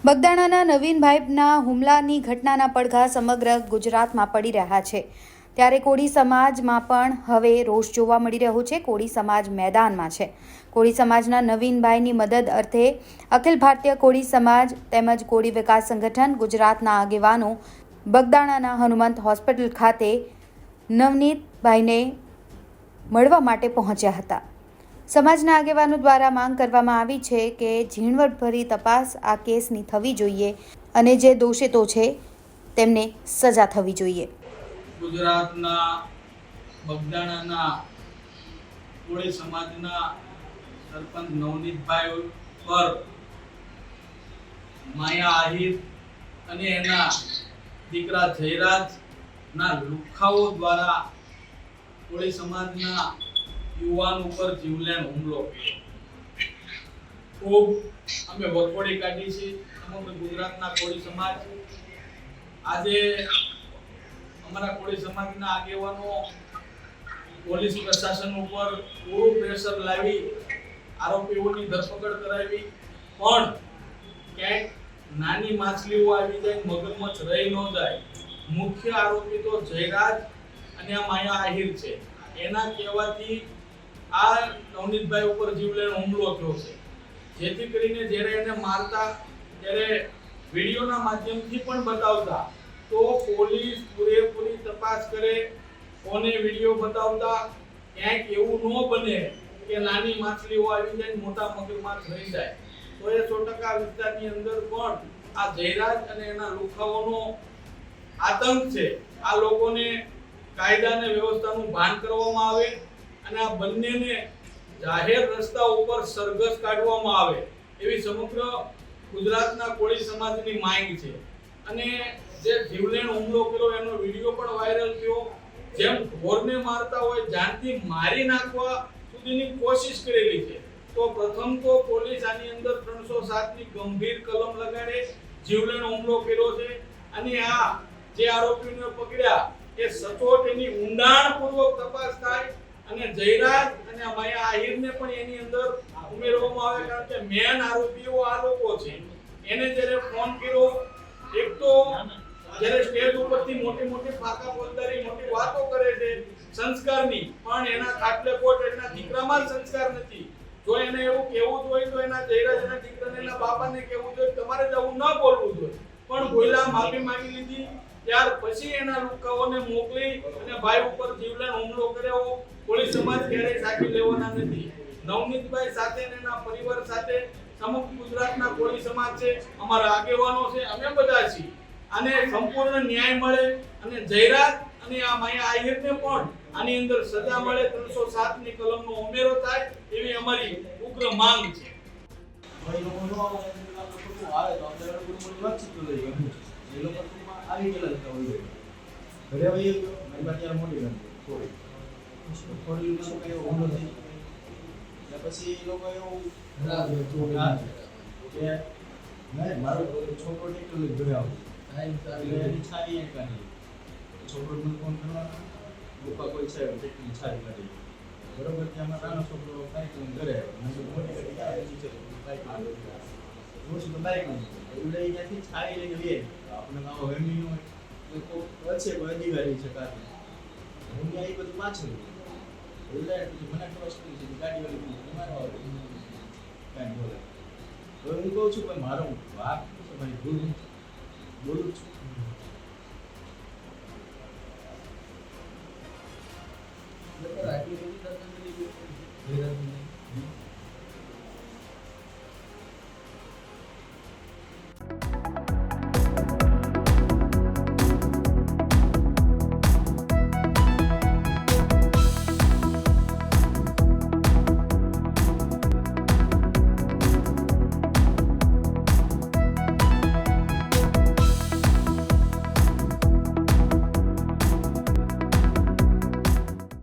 બગદાણાના નવીનભાઈના હુમલાની ઘટનાના પડઘા સમગ્ર ગુજરાતમાં પડી રહ્યા છે, ત્યારે કોળી સમાજમાં પણ હવે રોષ જોવા મળી રહ્યો છે. કોળી સમાજ મેદાનમાં છે. કોળી સમાજના નવીનભાઈની મદદ અર્થે અખિલ ભારતીય કોળી સમાજ તેમજ કોળી વિકાસ સંગઠન ગુજરાતના આગેવાનો બગદાણાના હનુમંત હોસ્પિટલ ખાતે નવનીતભાઈને મળવા માટે પહોંચ્યા હતા. સમાજના આગેવાનો દ્વારા માંગ કરવામાં આવી છે કે ઝીણવટભરી તપાસ આ કેસની થવી જોઈએ અને જે દોષિતો છે તેમને સજા થવી જોઈએ. ગુજરાતના બગદાણાના કોળી સમાજના સરપંચ નવનીતભાઈ પર માયા આહિર અને એના દીકરા જયરાજના લુખાઓ દ્વારા કોળી સમાજના યુવાન ઉપર જીવલેણ હુમલો કર્યો. ખૂબ અમે વખોડી કાઢી છે સમગ્ર ગુજરાતના કોળી સમાજ. આજે અમારા કોળી સમાજના આગેવાનો પોલીસ પ્રશાસન ઉપર પૂરું પ્રેશર લાવી આરોપીઓની ધરપકડ કરાવી, પણ ક્યાંક નાની માછલીઓ આવી જાય, મગરમચ્છ રહી ન જાય. મુખ્ય આરોપી તો જયરાજ અને આ માયા આહિર છે. એના કહેવાથી આ નવનીતભાઈ ઉપર જીવલેણ હુમલો થયો છે. જેથી કરીને જ્યારે એને મારતા ત્યારે વિડીયોના માધ્યમથી પણ બતાવતા તો પોલીસ પૂરેપૂરી તપાસ કરે, કોને વિડીયો બતાવતા ક્યાંક એવું ન બને કે નાની માછલીઓ આવી જાય, મોટા મગરમચ્છ રહી જાય. તો એ 100% વિસ્તારની અંદર પણ આ જયરાજ અને એના લુખાઓનો આતંક છે. આ લોકોને કાયદા અને વ્યવસ્થાનું ભાન કરવામાં આવે અને આ બંનેને જાહેર રસ્તા ઉપર સરઘસ કાઢવામાં આવે એવી સમગ્ર ગુજરાતના કોળી સમાજની માંગ છે. અને જે જીવલેણ હુમલો કર્યો એનો વિડીયો પણ વાયરલ થયો. જેમ ઢોરને મારતા હોય જાનથી મારી નાખવા સુધીની કોશિશ કરેલી છે. તો પ્રથમ તો પોલીસ આની અંદર 307 ની ગંભીર કલમ લગાડે, જીવલેણ હુમલો કર્યો છે. અને આ જે આરોપીઓને પકડ્યા એ સચોટ એની ઊંડાણપૂર્વક તપાસ થાય અને જયરાજ અને માયા આહિરને પણ એની અંદર ઉમેરવામાં આવે, કારણ કે મેન આરોપીઓ આ લોકો છે. એને જ્યારે ફોન કર્યો, એક તો જ્યારે સ્ટેજ ઉપરથી મોટી ફાકા બોલદારી મોટી વાતો કરે છે સંસ્કારની, પણ એના ખાટલે કોટ એના દીકરામાં સંસ્કાર નથી. જો એને એવું કહેવું જોઈએ તો એના જયરાજ અને દીકરાને એના બાપાને કહેવું જોઈએ તમારે જ આવું ન બોલવું જોઈએ, પણ બોલ્યા, માફી માંગી લીધી. ત્યાર પછી એના લુખાઓને મોકલી અને ભાઈ ઉપર જીવલેણ હુમલો કર્યો. કોળી સમાજ ક્યારેય સાચી લેવાના નથી. નવનીતભાઈ સાથે અને એના પરિવાર સાથે સમગ્ર ગુજરાતના કોળી સમાજ છે, અમારા આગેવાનો છે, અમે બધા છીએ. આને સંપૂર્ણ ન્યાય મળે અને જયરાજ અને આ માયા આહિરને પણ આની અંદર સજા મળે, 307 ની કલમનો ઉમેરો થાય એવી અમારી ઉગ્ર માંગ છે. આવી ગયેલા હતા હોય ઘરે આવી મારી પાસે યાર મોટી ગઈ થોડી લોકો કયો હુમલો થઈ એટલે પછી એ લોકો એવું કે નહીં મારો છોકરો ટ્રેક્ટર લઈ ઘરે આવો એટલે એની છાવી એ કાઢી છોકરોને ફોન કરવાનો પપ્પા કોઈ છે ટ્રેક્ટરની છાવી કાઢી બરોબર. ત્યાં નાનો છોકરો બાઇક લઈને ઘરે આવ્યો, મોટી ગાડી બાઇક ઓછું તો બાઇક લઈને એટલે અહીંયાથી છાવી લઈને લઈએ. આપણે આવો હેન્ડી નો વચ્ચે કોઈ અધિકારી છે કારણે હું એ બધું પાછળ એટલે મને ક્રોસ કરી છે ગાડી વાળી તમારો કાંઈ બોલે. હવે હું કહું છું કે મારો વાક છે, મારી ભૂલ બોલું છું